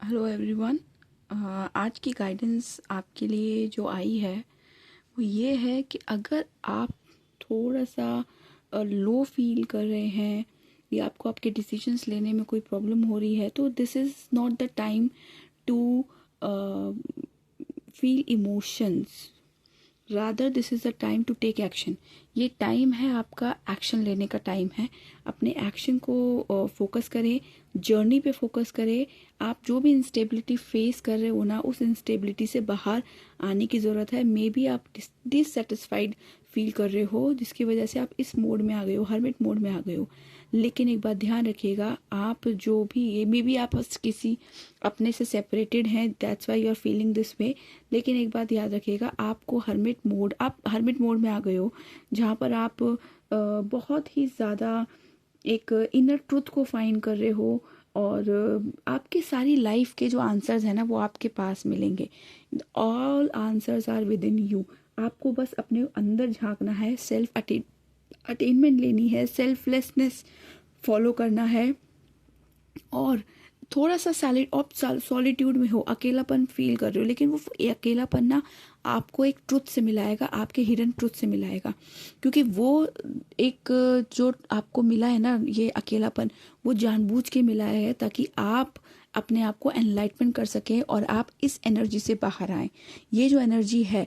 Hello everyone. आज की guidance आपके लिए जो आई है वो ये है कि अगर आप थोड़ा सा लो फील कर रहे हैं या आपको आपके डिसीजंस लेने में कोई प्रॉब्लम हो रही है तो this is not the time to feel emotions, rather this is the time to take action. ये टाइम है आपका एक्शन लेने का टाइम है। अपने एक्शन को फोकस करें, जर्नी पे फोकस करें। आप जो भी इंस्टेबिलिटी फेस कर रहे हो ना, उस इंस्टेबिलिटी से बाहर आने की ज़रूरत है। मे बी आप डिससेटिस्फाइड फील कर रहे हो जिसकी वजह से आप इस मोड में आ गए हो, हर्मिट मोड में आ गए हो। लेकिन एक बात ध्यान रखिएगा, आप जो भी ये मे बी आप किसी अपने से सेपरेटेड हैं, that's why you are feeling this way. लेकिन एक बात याद रखिएगा, आपको आप हर्मिट मोड में आ गए हो जहाँ पर आप बहुत ही ज़्यादा एक इनर ट्रुथ को फाइंड कर रहे हो और आपकी सारी लाइफ के जो आंसर्स हैं ना वो आपके पास मिलेंगे। All answers are within you. आपको बस अपने अंदर झांकना है, सेल्फ अटेनमेंट लेनी है, सेल्फलेसनेस फॉलो करना है और थोड़ा सा सॉलिट्यूड में हो, अकेलापन फील कर रहे हो, लेकिन वो अकेलापन ना आपको एक ट्रुथ से मिलाएगा, आपके हिडन ट्रुथ से मिलाएगा। क्योंकि वो एक जो आपको मिला है ना, ये अकेलापन, वो जानबूझ के मिला है ताकि आप अपने आप को एनलाइटमेंट कर सकें और आप इस एनर्जी से बाहर आएँ। ये जो एनर्जी है,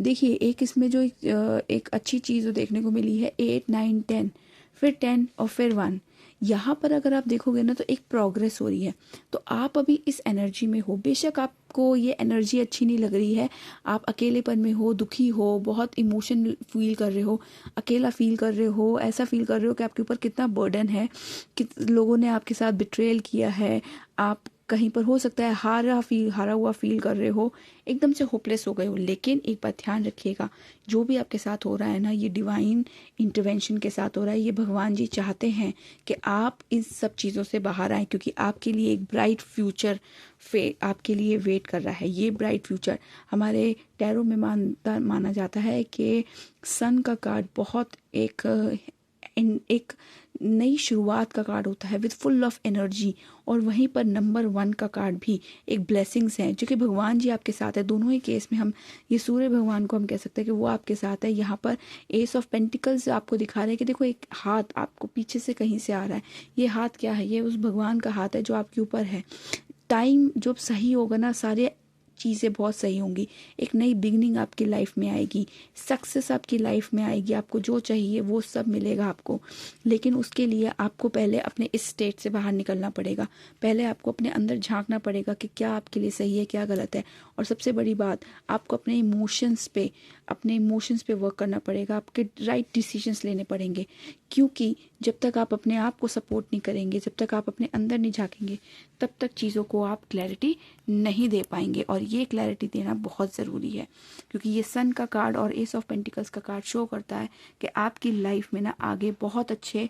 देखिए, एक इसमें जो एक अच्छी चीज़ देखने को मिली है, 8 9 10, फिर 10 और फिर 1। यहाँ पर अगर आप देखोगे ना तो एक प्रोग्रेस हो रही है। तो आप अभी इस एनर्जी में हो। बेशक आपको ये एनर्जी अच्छी नहीं लग रही है, आप अकेलेपन में हो, दुखी हो, बहुत इमोशन फील कर रहे हो, अकेला फील कर रहे हो, ऐसा फील कर रहे हो कि आपके ऊपर कितना बर्डन है, कि लोगों ने आपके साथ बिट्रेयल किया है, आप कहीं पर हो सकता है हारा हुआ फील कर रहे हो, एकदम से होपलेस हो गए हो। लेकिन एक बात ध्यान रखिएगा, जो भी आपके साथ हो रहा है ना, ये डिवाइन इंटरवेंशन के साथ हो रहा है। ये भगवान जी चाहते हैं कि आप इस सब चीज़ों से बाहर आएँ, क्योंकि आपके लिए एक ब्राइट फ्यूचर आपके लिए वेट कर रहा है। ये ब्राइट फ्यूचर हमारे टैरो में माना जाता है कि सन का कार्ड बहुत एक नई शुरुआत का कार्ड होता है विद फुल ऑफ एनर्जी। और वहीं पर नंबर 1 का कार्ड भी एक ब्लेसिंग्स है, जो कि भगवान जी आपके साथ है। दोनों ही केस में हम ये सूर्य भगवान को हम कह सकते हैं कि वो आपके साथ है। यहाँ पर एस ऑफ पेंटिकल्स आपको दिखा रहे हैं कि देखो, एक हाथ आपको पीछे से कहीं से आ रहा है। ये हाथ क्या है? ये उस भगवान का हाथ है जो आपके ऊपर है। टाइम जब सही होगा ना, सारे चीज़ें बहुत सही होंगी। एक नई बिगनिंग आपकी लाइफ में आएगी, सक्सेस आपकी लाइफ में आएगी, आपको जो चाहिए वो सब मिलेगा आपको। लेकिन उसके लिए आपको पहले अपने इस स्टेट से बाहर निकलना पड़ेगा। पहले आपको अपने अंदर झांकना पड़ेगा कि क्या आपके लिए सही है, क्या गलत है। और सबसे बड़ी बात, आपको अपने इमोशंस पे वर्क करना पड़ेगा। आपके राइट डिसीजंस लेने पड़ेंगे। क्योंकि जब तक आप अपने आप को सपोर्ट नहीं करेंगे, जब तक आप अपने अंदर नहीं झांकेंगे, तब तक चीज़ों को आप क्लैरिटी नहीं दे पाएंगे। और ये क्लैरिटी देना बहुत ज़रूरी है, क्योंकि ये सन का कार्ड और एस ऑफ पेंटिकल्स का कार्ड शो करता है कि आपकी लाइफ में ना आगे बहुत अच्छे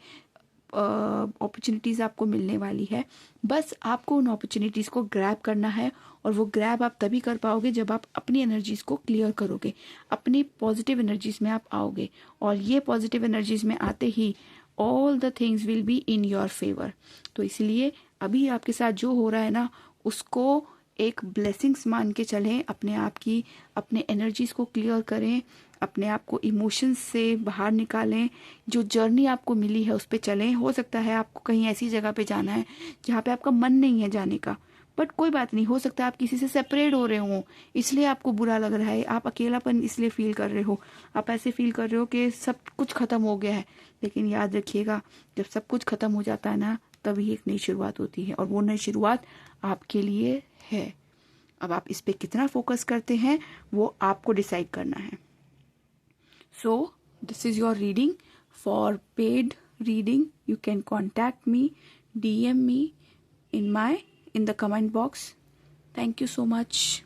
अपॉर्चुनिटीज़ आपको मिलने वाली है। बस आपको उन अपॉर्चुनिटीज़ को ग्रैब करना है। और वो ग्रैब आप तभी कर पाओगे जब आप अपनी एनर्जीज़ को क्लियर करोगे, अपनी पॉजिटिव एनर्जीज़ में आप आओगे। और ये पॉजिटिव एनर्जीज़ में आते ही all the things will be in your favour. तो इसलिए अभी आपके साथ जो हो रहा है ना, उसको एक ब्लेसिंग्स मान के चलें। अपने एनर्जीज को क्लियर करें, अपने आप को इमोशंस से बाहर निकालें। जो जर्नी आपको मिली है उस पर चलें। हो सकता है आपको कहीं ऐसी जगह पे जाना है जहाँ पे आपका मन नहीं है जाने का, बट कोई बात नहीं। हो सकता है आप किसी से सेपरेट हो रहे हो, इसलिए आपको बुरा लग रहा है, आप अकेलापन इसलिए फील कर रहे हो, आप ऐसे फील कर रहे हो कि सब कुछ ख़त्म हो गया है। लेकिन याद रखिएगा, जब सब कुछ ख़त्म हो जाता है ना, तभी एक नई शुरुआत होती है। और वो नई शुरुआत आपके लिए है। अब आप इस पे कितना फोकस करते हैं वो आपको डिसाइड करना है। So this is your reading. For paid reading you can contact me, DM me in the comment box. Thank you so much.